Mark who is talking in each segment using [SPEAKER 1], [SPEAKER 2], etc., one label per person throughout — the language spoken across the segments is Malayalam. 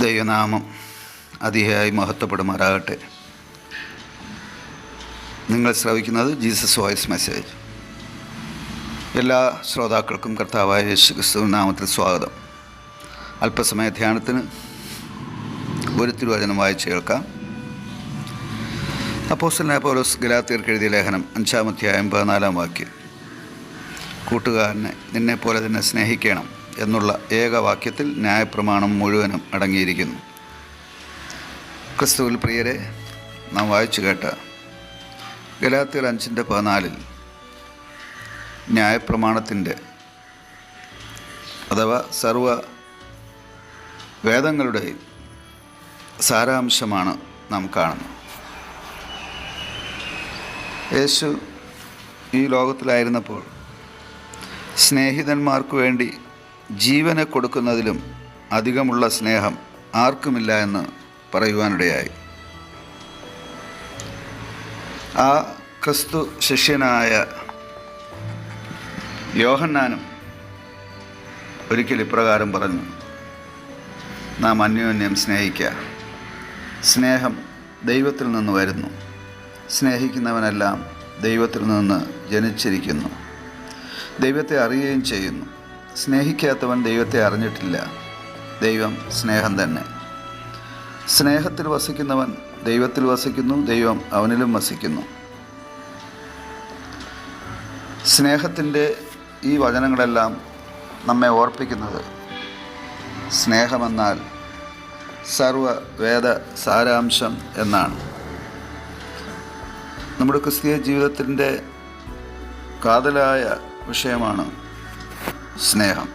[SPEAKER 1] ദൈവനാമം അതിയായി മഹത്വപ്പെടുമാറാകട്ടെ. നിങ്ങൾ ശ്രവിക്കുന്നത് ജീസസ് വോയിസ് മെസ്സേജ്. എല്ലാ ശ്രോതാക്കൾക്കും കർത്താവായ യേശു ക്രിസ്തുവിൻ നാമത്തിൽ സ്വാഗതം. അല്പസമയ ധ്യാനത്തിന് ഒരു തിരുവചനം വായിച്ച് കേൾക്കാം. അപ്പോസ്തലനായ പൗലോസ് ഗലാത്യർക്ക് എഴുതിയ ലേഖനം 5-ാം അധ്യായം 14-ാം വാക്യം. കൂട്ടുകാരനെ നിന്നെപ്പോലെ തന്നെ സ്നേഹിക്കണം എന്നുള്ള ഏകവാക്യത്തിൽ ന്യായപ്രമാണം മുഴുവനും അടങ്ങിയിരിക്കുന്നു. ക്രിസ്തുവിൽ പ്രിയരെ, നാം വായിച്ചു കേട്ട ഗലാത്യർ 5:14 ന്യായപ്രമാണത്തിൻ്റെ അഥവാ സർവ വേദങ്ങളുടെയും സാരാംശമാണ് നാം കാണുന്നത്. യേശു ഈ ലോകത്തിലായിരുന്നപ്പോൾ സ്നേഹിതന്മാർക്ക് വേണ്ടി ജീവനെ കൊടുക്കുന്നതിലും അധികമുള്ള സ്നേഹം ആർക്കുമില്ല എന്ന് പറയുവാനിടയായി. ആ ക്രിസ്തു ശിഷ്യനായ യോഹന്നാനും ഒരിക്കൽ ഇപ്രകാരം പറഞ്ഞു: നാം അന്യോന്യം സ്നേഹിക്കുക. സ്നേഹം ദൈവത്തിൽ നിന്ന് വരുന്നു. സ്നേഹിക്കുന്നവനെല്ലാം ദൈവത്തിൽ നിന്ന് ജനിച്ചിരിക്കുന്നു, ദൈവത്തെ അറിയുകയും ചെയ്യുന്നു. സ്നേഹിക്കാത്തവൻ ദൈവത്തെ അറിഞ്ഞിട്ടില്ല. ദൈവം സ്നേഹം തന്നെ. സ്നേഹത്തിൽ വസിക്കുന്നവൻ ദൈവത്തിൽ വസിക്കുന്നു, ദൈവം അവനിലും വസിക്കുന്നു. സ്നേഹത്തിൻ്റെ ഈ വചനങ്ങളെല്ലാം നമ്മെ ഓർപ്പിക്കുന്നത് സ്നേഹമെന്നാൽ സർവവേദ സാരാംശം എന്നാണ്. നമ്മുടെ ക്രിസ്തീയ ജീവിതത്തിൻ്റെ കാതലായ വിഷയമാണ് സ്നേഹം.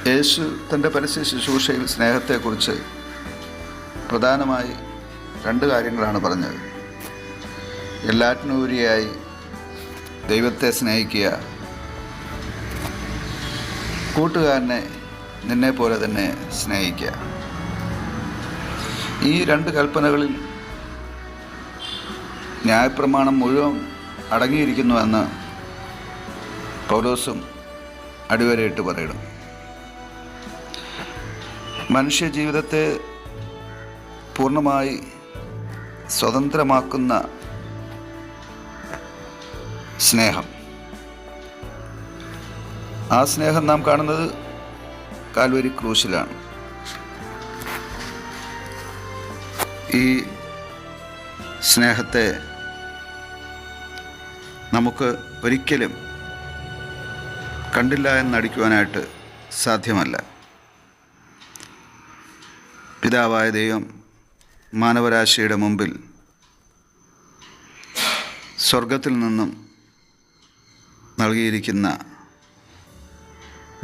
[SPEAKER 1] യേശു തൻ്റെ പരസ്യ ശുശ്രൂഷയിൽ സ്നേഹത്തെക്കുറിച്ച് പ്രധാനമായി 2 കാര്യങ്ങളാണ് പറഞ്ഞത്. എല്ലാറ്റിനുപരിയായി ദൈവത്തെ സ്നേഹിക്കുക, കൂട്ടുകാരനെ നിന്നെപ്പോലെ തന്നെ സ്നേഹിക്കുക. ഈ 2 കൽപ്പനകളിൽ ന്യായപ്രമാണം മുഴുവൻ അടങ്ങിയിരിക്കുന്നുവെന്ന് പൗലോസും അടിവരയിട്ട് പറയുന്നു. മനുഷ്യജീവിതത്തെ പൂർണ്ണമായി സ്വതന്ത്രമാക്കുന്ന സ്നേഹം, ആ സ്നേഹം നാം കാണുന്നത് കാൽവരി ക്രൂശിലാണ്. ഈ സ്നേഹത്തെ നമുക്ക് ഒരിക്കലും കണ്ടില്ല എന്നടിക്കുവാനായിട്ട് സാധ്യമല്ല. പിതാവായ ദൈവം മാനവരാശിയുടെ മുമ്പിൽ സ്വർഗത്തിൽ നിന്നും നൽകിയിരിക്കുന്ന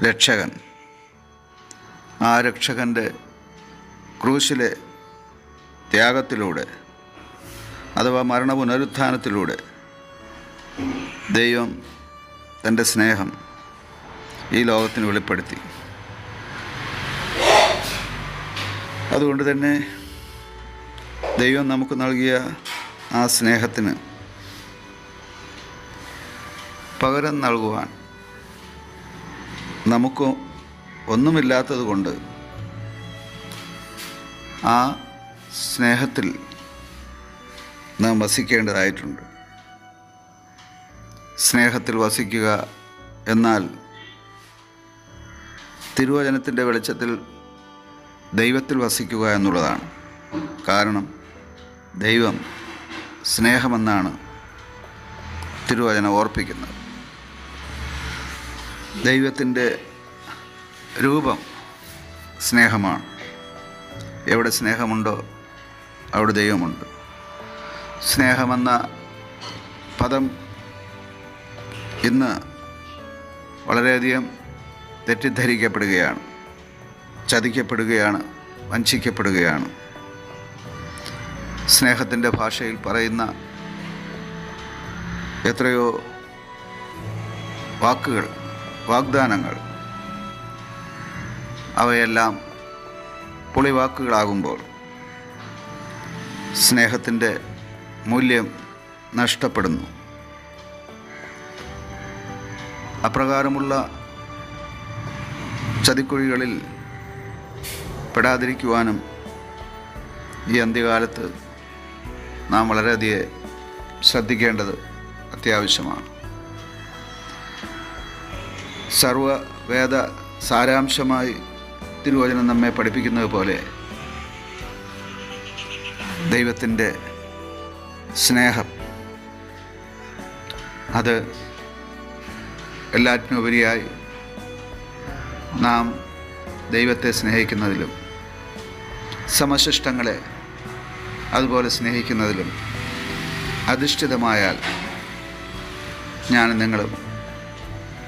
[SPEAKER 1] രക്ഷകൻ, ആ രക്ഷകൻ്റെ ക്രൂശിലെ ത്യാഗത്തിലൂടെ അഥവാ മരണപുനരുത്ഥാനത്തിലൂടെ ദൈവം തൻ്റെ സ്നേഹം ഈ ലോകത്തിന് വെളിപ്പെടുത്തി. അതുകൊണ്ട് തന്നെ ദൈവം നമുക്ക് നൽകിയ ആ സ്നേഹത്തിന് പകരം നൽകുവാൻ നമുക്ക് ഒന്നുമില്ലാത്തത് കൊണ്ട് ആ സ്നേഹത്തിൽ നാം വസിക്കേണ്ടതായിട്ടുണ്ട്. സ്നേഹത്തിൽ വസിക്കുക എന്നാൽ തിരുവചനത്തിൻ്റെ വെളിച്ചത്തിൽ ദൈവത്തിൽ വസിക്കുക എന്നുള്ളതാണ്. കാരണം ദൈവം സ്നേഹമെന്നാണ് തിരുവചനം ഓർപ്പിക്കുന്നത്. ദൈവത്തിൻ്റെ രൂപം സ്നേഹമാണ്. എവിടെ സ്നേഹമുണ്ടോ അവിടെ ദൈവമുണ്ട്. സ്നേഹമെന്ന പദം ഇന്ന് വളരെയധികം തെറ്റിദ്ധരിക്കപ്പെടുകയാണ്, ചതിക്കപ്പെടുകയാണ്, വഞ്ചിക്കപ്പെടുകയാണ്. സ്നേഹത്തിൻ്റെ ഭാഷയിൽ പറയുന്ന എത്രയോ വാക്കുകൾ, വാഗ്ദാനങ്ങൾ, അവയെല്ലാം പൊളിവാക്കുകളാകുമ്പോൾ സ്നേഹത്തിൻ്റെ മൂല്യം നഷ്ടപ്പെടുന്നു. അപ്രകാരമുള്ള ചതിക്കുഴികളിൽ പെടാതിരിക്കുവാനും ഈ അന്ത്യകാലത്ത് നാം വളരെയധികം ശ്രദ്ധിക്കേണ്ടത് അത്യാവശ്യമാണ്. സർവവേദ സാരാംശമായി തിരുവചനം നമ്മെ പഠിപ്പിക്കുന്നത് പോലെ ദൈവത്തിൻ്റെ സ്നേഹം അത് എല്ലാറ്റിനുപരിയായി നാം ദൈവത്തെ സ്നേഹിക്കുന്നതിലും സമശിഷ്ടങ്ങളെ അതുപോലെ സ്നേഹിക്കുന്നതിലും അധിഷ്ഠിതമായാൽ ഞാനും നിങ്ങളും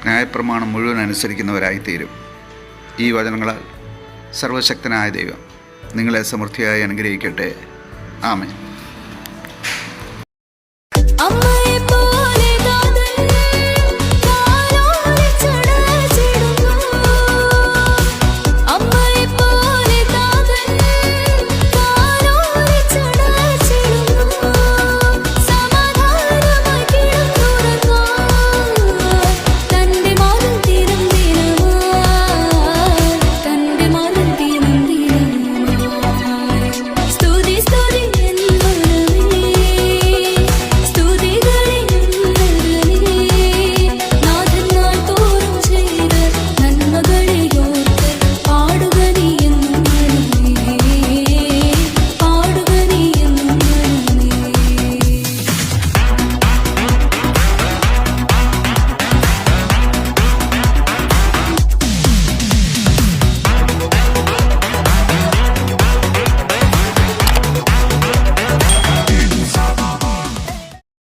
[SPEAKER 1] ന്യായപ്രമാണം മുഴുവൻ അനുസരിക്കുന്നവരായിത്തീരും. ഈ വചനങ്ങളാൽ സർവശക്തനായ ദൈവം നിങ്ങളെ സമൃദ്ധിയായി അനുഗ്രഹിക്കട്ടെ. ആമേൻ.